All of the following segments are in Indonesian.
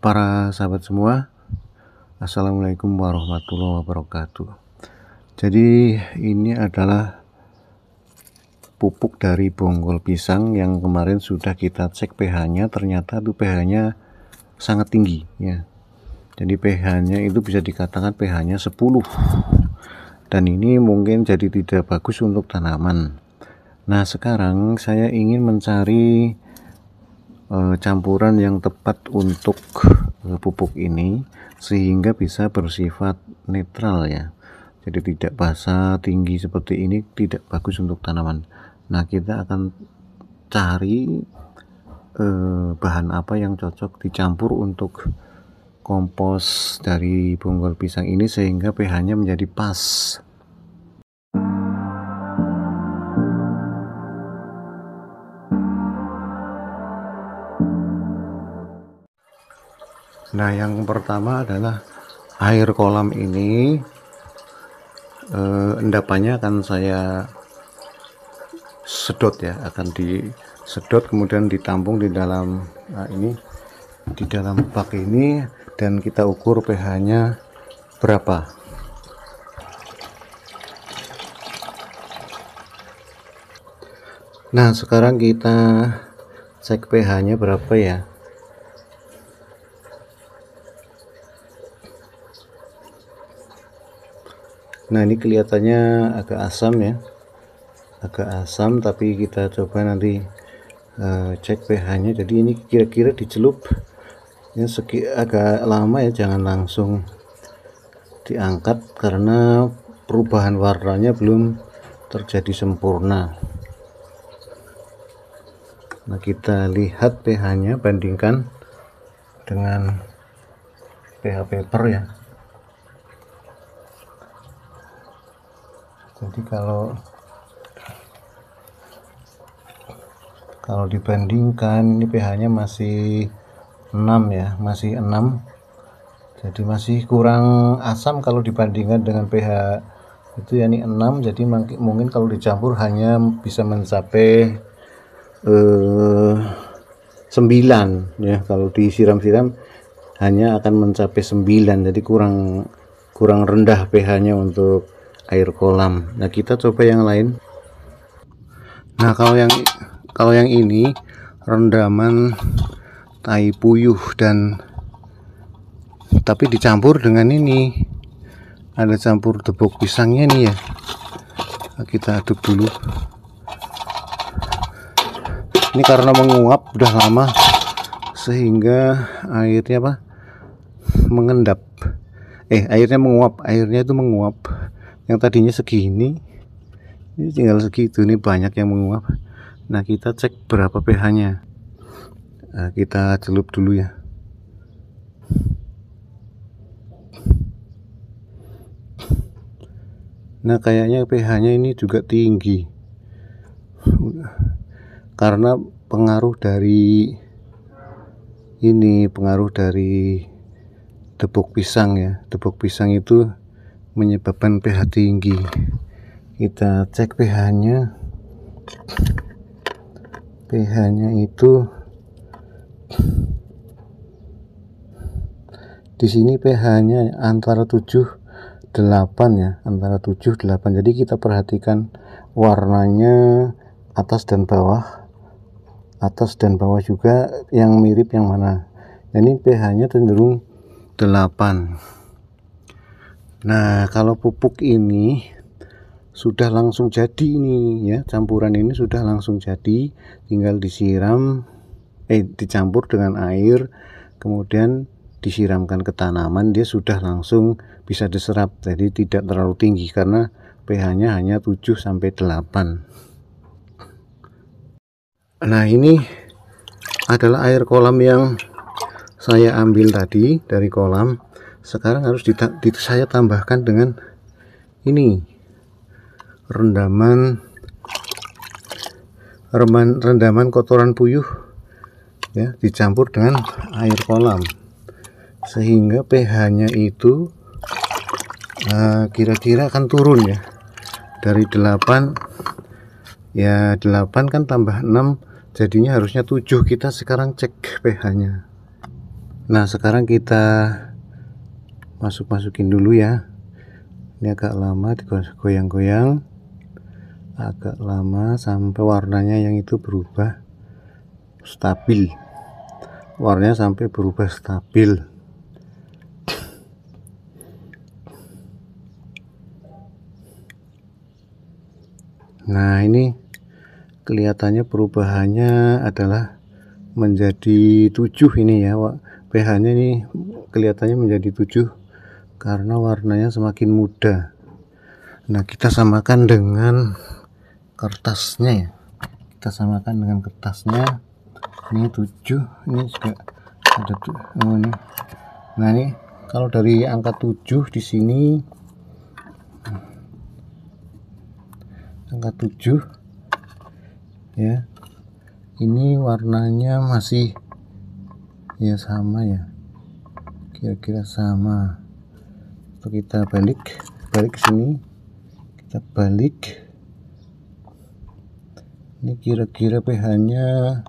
para sahabat semua, Assalamualaikum warahmatullahi wabarakatuh. Jadi ini adalah pupuk dari bonggol pisang yang kemarin sudah kita cek pH-nya, ternyata itu pH-nya sangat tinggi ya. Jadi pH-nya itu bisa dikatakan pH-nya 10, dan ini mungkin jadi tidak bagus untuk tanaman. Nah, sekarang saya ingin mencari campuran yang tepat untuk pupuk ini sehingga bisa bersifat netral ya. Jadi tidak basah tinggi seperti ini, tidak bagus untuk tanaman. Nah, kita akan cari bahan apa yang cocok dicampur untuk kompos dari bonggol pisang ini sehingga pH-nya menjadi pas. Nah, yang pertama adalah air kolam ini. Endapannya akan saya sedot ya, akan disedot kemudian ditampung di dalam di dalam bak ini, dan kita ukur pH-nya berapa. Nah, sekarang kita cek pH-nya berapa ya. Nah, ini kelihatannya agak asam ya, agak asam, tapi kita coba nanti cek pH-nya. Jadi ini kira-kira dicelup ya, agak lama ya, jangan langsung diangkat karena perubahan warnanya belum terjadi sempurna. Nah, kita lihat pH-nya, bandingkan dengan pH paper ya. Jadi kalau dibandingkan ini pH-nya masih 6 ya, masih 6. Jadi masih kurang asam kalau dibandingkan dengan pH itu ya, ini 6. Jadi mungkin kalau dicampur hanya bisa mencapai 9 ya. Kalau disiram-siram hanya akan mencapai 9. Jadi kurang rendah pH-nya untuk air kolam. Nah, kita coba yang lain. Nah, kalau yang ini rendaman tai puyuh, dan tapi dicampur dengan ini, ada campur tepung pisangnya nih ya. Nah, kita aduk dulu. Ini karena menguap udah lama sehingga airnya mengendap. Airnya menguap, airnya itu menguap. Yang tadinya segini, ini tinggal segitu, ini banyak yang menguap. Nah, kita cek berapa pH-nya. Nah, kita celup dulu ya. Nah, kayaknya pH-nya ini juga tinggi karena pengaruh dari tepung pisang ya. Tepung pisang itu menyebabkan pH tinggi. Kita cek pH-nya. pH-nya itu di sini pH-nya antara 7-8 ya, antara 7-8. Jadi kita perhatikan warnanya atas dan bawah juga yang mirip yang mana. Ini pH-nya cenderung 8. Nah, kalau pupuk ini sudah langsung jadi ini ya, campuran ini sudah langsung jadi, tinggal dicampur dengan air, kemudian disiramkan ke tanaman, dia sudah langsung bisa diserap. Jadi tidak terlalu tinggi karena pH-nya hanya 7-8. Nah, ini adalah air kolam yang saya ambil tadi dari kolam. Sekarang harus saya tambahkan dengan ini rendaman kotoran puyuh ya, dicampur dengan air kolam sehingga pH-nya itu kira-kira akan turun ya, dari 8 ya, 8 kan tambah 6 jadinya harusnya 7. Kita sekarang cek pH-nya. Nah sekarang kita masukin dulu ya. Ini agak lama, digoyang-goyang agak lama sampai warnanya yang itu berubah stabil, warnanya sampai berubah stabil. Nah ini kelihatannya perubahannya adalah menjadi 7 ini ya, pH nya ini kelihatannya menjadi 7 karena warnanya semakin muda. Nah kita samakan dengan kertasnya ya, kita samakan dengan kertasnya. Ini 7, ini juga ada ini. Nah ini kalau dari angka 7 di sini, angka 7 ya, ini warnanya masih ya sama ya, kira-kira sama. Untuk kita balik ke sini, kita balik. Ini kira-kira pH nya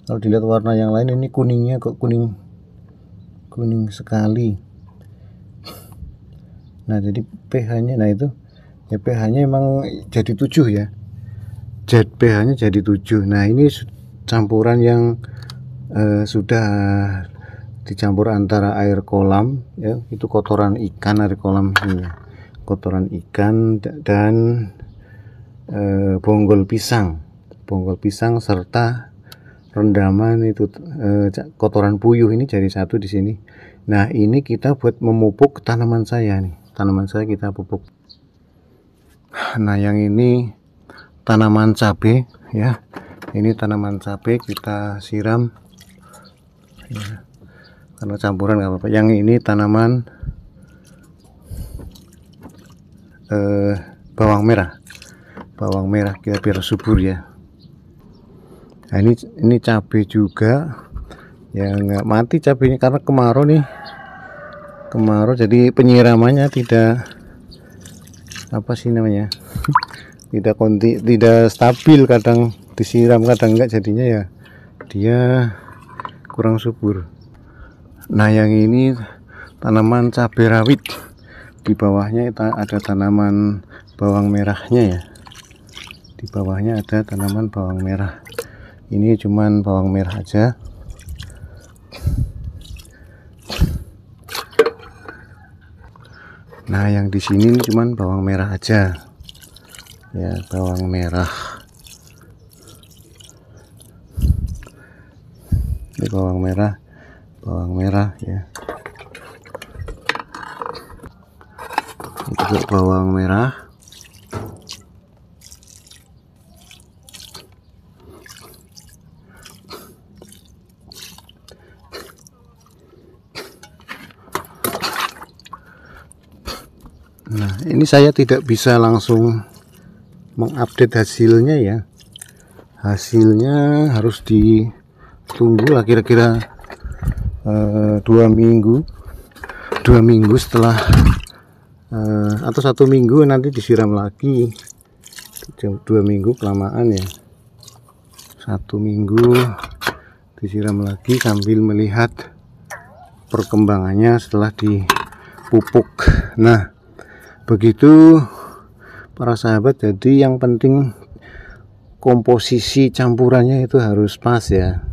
kalau dilihat warna yang lain, ini kuningnya kok kuning sekali. Nah jadi pH nya, nah itu ya, pH nya emang jadi 7 ya, pH nya jadi 7. Nah ini campuran yang sudah dicampur antara air kolam ya, itu kotoran ikan, air kolam ini ya, kotoran ikan dan bonggol pisang serta rendaman itu kotoran puyuh, ini jadi satu di sini. Nah ini kita buat memupuk tanaman saya nih, tanaman saya kita pupuk. Nah yang ini tanaman cabai ya, ini tanaman cabai kita siram ya, karena campuran nggak apa-apa. Yang ini tanaman bawang merah kita biar subur ya. Nah ini cabai juga ya, nggak mati cabainya karena kemarau nih, jadi penyiramannya tidak apa sih namanya tidak stabil, kadang disiram kadang enggak, jadinya ya dia kurang subur. Nah yang ini tanaman cabai rawit, di bawahnya ada tanaman bawang merahnya ya, di bawahnya ada tanaman bawang merah. Ini cuman bawang merah aja. Nah yang di sini ini cuman bawang merah aja ya, bawang merah. Ini bawang merah ya, itu bawang merah. Nah ini saya tidak bisa langsung mengupdate hasilnya ya, hasilnya harus ditunggu lah kira-kira 2 minggu setelah atau 1 minggu nanti disiram lagi. 2 minggu kelamaan ya, 1 minggu disiram lagi sambil melihat perkembangannya setelah dipupuk. Nah begitu para sahabat, jadi yang penting komposisi campurannya itu harus pas ya.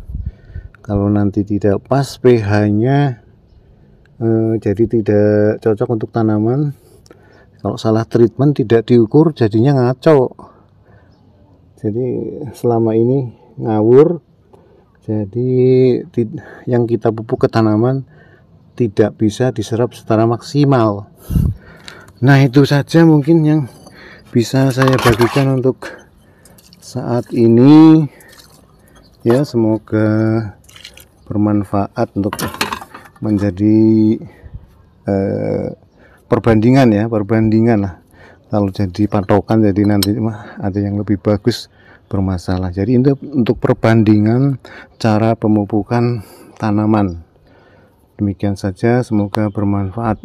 Kalau nanti tidak pas pH nya jadi tidak cocok untuk tanaman. Kalau salah treatment, tidak diukur, jadinya ngaco, jadi selama ini ngawur. Jadi yang kita pupuk ke tanaman tidak bisa diserap secara maksimal. Nah itu saja mungkin yang bisa saya bagikan untuk saat ini ya, semoga bermanfaat untuk menjadi perbandingan lah. Kalau jadi patokan, jadi nanti ada yang lebih bagus bermasalah. Jadi untuk perbandingan cara pemupukan tanaman. Demikian saja, semoga bermanfaat.